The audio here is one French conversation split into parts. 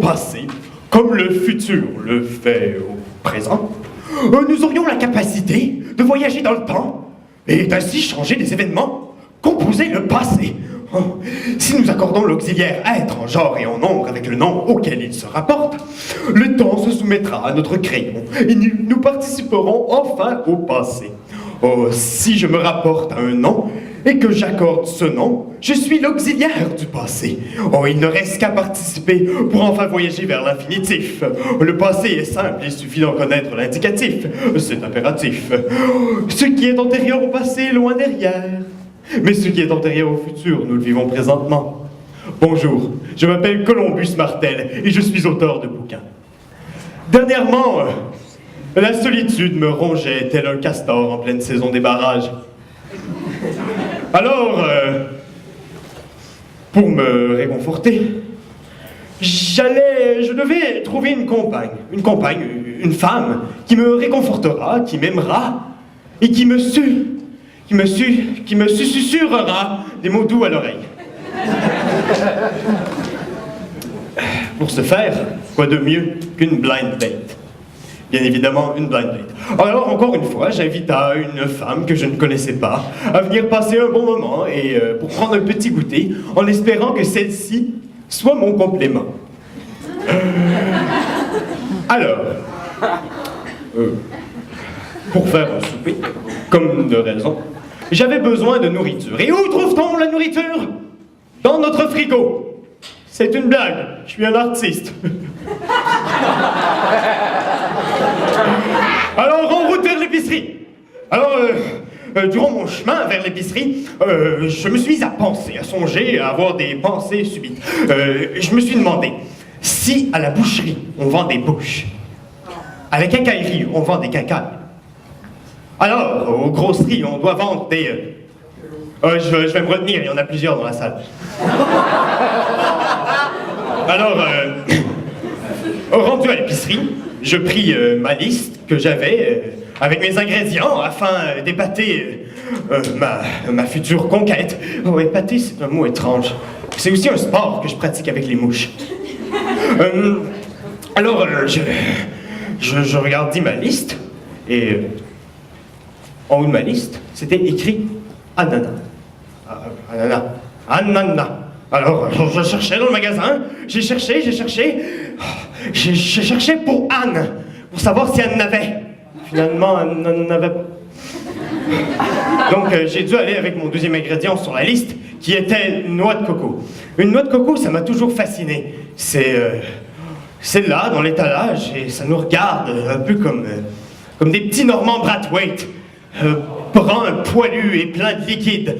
passé, comme le futur le fait au présent, nous aurions la capacité de voyager dans le temps et d'ainsi changer des événements, composer le passé. Oh, si nous accordons l'auxiliaire être en genre et en nombre avec le nom auquel il se rapporte, le temps se soumettra à notre crayon et nous participerons enfin au passé. Oh, si je me rapporte à un nom et que j'accorde ce nom, je suis l'auxiliaire du passé. Oh, il ne reste qu'à participer pour enfin voyager vers l'infinitif. Le passé est simple, il suffit d'en connaître l'indicatif. C'est impératif. Ce qui est antérieur au passé est loin derrière. Mais ce qui est antérieur au futur, nous le vivons présentement. Bonjour, je m'appelle Columbus Martel et je suis auteur de bouquins. Dernièrement, la solitude me rongeait tel un castor en pleine saison des barrages. Alors, pour me réconforter, je devais trouver une compagne, une femme qui me réconfortera, qui m'aimera et qui me susurrera des mots doux à l'oreille. Pour ce faire, quoi de mieux qu'une blind date? Bien évidemment, une blind date. Alors, encore une fois, j'invita une femme que je ne connaissais pas à venir passer un bon moment et pour prendre un petit goûter, en espérant que celle-ci soit mon complément. Alors, pour faire un souper, comme de raison, j'avais besoin de nourriture. Et où trouve-t-on la nourriture? Dans notre frigo. C'est une blague, je suis un artiste. Alors, en route vers l'épicerie. Alors, durant mon chemin vers l'épicerie, je me suis mis à penser, à songer, à avoir des pensées subites. Je me suis demandé, si à la boucherie, on vend des bouches, à la quincaillerie, on vend des quincailles, alors, aux grosseries, on doit vendre des... je vais me retenir, il y en a plusieurs dans la salle. Alors, rendu à l'épicerie, je pris ma liste que j'avais avec mes ingrédients afin d'épater ma future conquête. Oh, épater, c'est un mot étrange. C'est aussi un sport que je pratique avec les mouches. Alors, je regardais ma liste et... en haut de ma liste, c'était écrit ananas. Ananas. Alors, je cherchais dans le magasin, j'ai cherché. J'ai cherché pour Anne, pour savoir si Anne n'avait. Finalement, Anne n'en avait pas. Donc, j'ai dû aller avec mon deuxième ingrédient sur la liste, qui était une noix de coco. Une noix de coco, ça m'a toujours fasciné. C'est là, dans l'étalage, et ça nous regarde un peu comme des petits Normands Brathwaite. Brun, poilu et plein de liquide.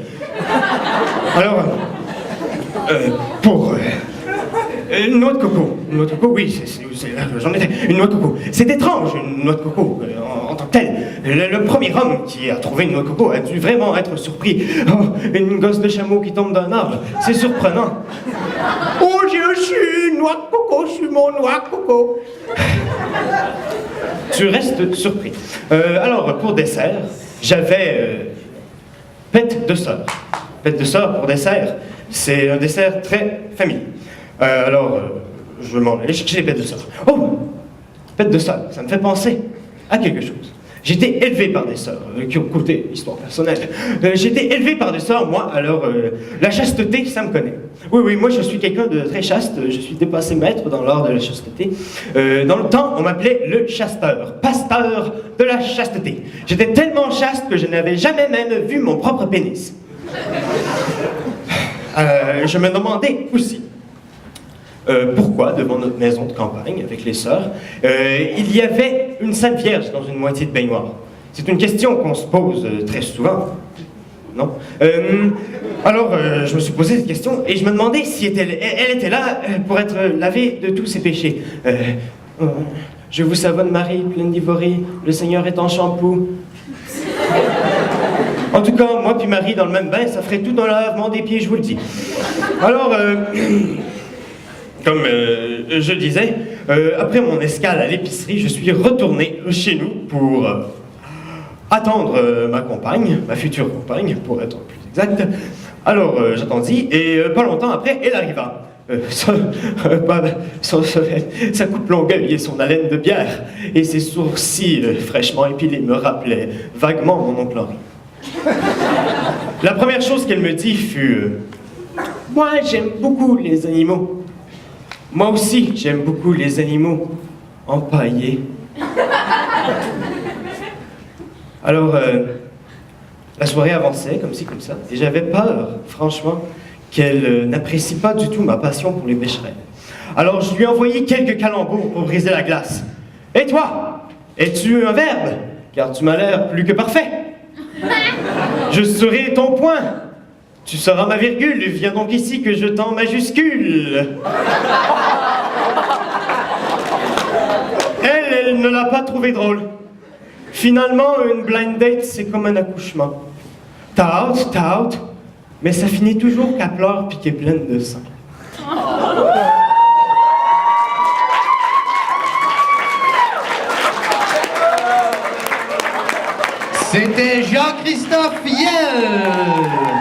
Alors, pour une noix de coco. Une noix de coco, oui, j'en étais. Une noix de coco. C'est étrange, une noix de coco, en tant que telle. Le premier homme qui a trouvé une noix de coco a dû vraiment être surpris. Oh, une gosse de chameau qui tombe d'un arbre, c'est surprenant. Oh, je suis une noix de coco, je suis mon noix de coco. Tu restes surpris. Alors, pour dessert, j'avais pète de sœur. Pète de sœur pour dessert, c'est un dessert très familier. Alors, je m'en allais chercher les pètes de sœur. Oh, pète de sœur, ça me fait penser à quelque chose. J'étais élevé par des sœurs, qui ont côté histoire personnelle. J'étais élevé par des sœurs, moi, alors la chasteté, ça me connaît. Oui, moi je suis quelqu'un de très chaste, je suis dépassé maître dans l'art de la chasteté. Dans le temps, on m'appelait le chasteur, pasteur de la chasteté. J'étais tellement chaste que je n'avais jamais même vu mon propre pénis. Je me demandais aussi, pourquoi, devant notre maison de campagne, avec les sœurs, il y avait une Sainte Vierge dans une moitié de baignoire. C'est une question qu'on se pose très souvent, non? Alors, je me suis posé cette question et je me demandais si elle était là pour être lavée de tous ses péchés. Je vous savonne Marie, pleine d'ivorie, le Seigneur est en shampoo. En tout cas, moi puis Marie dans le même bain, ça ferait tout dans le lavement des pieds, je vous le dis. Alors, comme je le disais, après mon escale à l'épicerie, je suis retourné chez nous pour attendre ma compagne, ma future compagne, pour être plus exact. Alors, j'attendis, et pas longtemps après, elle arriva. sa coupe longueuil et son haleine de bière, et ses sourcils fraîchement épilés me rappelaient vaguement mon oncle Henri. La première chose qu'elle me dit fut moi, j'aime beaucoup les animaux. Moi aussi, j'aime beaucoup les animaux empaillés. Alors, la soirée avançait, comme ci, comme ça, et j'avais peur, franchement, qu'elle n'apprécie pas du tout ma passion pour les pêcherelles. Alors, je lui ai envoyé quelques calembours pour briser la glace. Et toi, es-tu un verbe? Car tu m'as l'air plus que parfait. Je serai ton point. Tu seras ma virgule. Viens donc ici que je t'en majuscule. Elle ne l'a pas trouvé drôle. Finalement, une blind date, c'est comme un accouchement. T'as hâte, mais ça finit toujours qu'elle pleure puis qu'elle est pleine de sang. C'était Jean-Christophe Viel.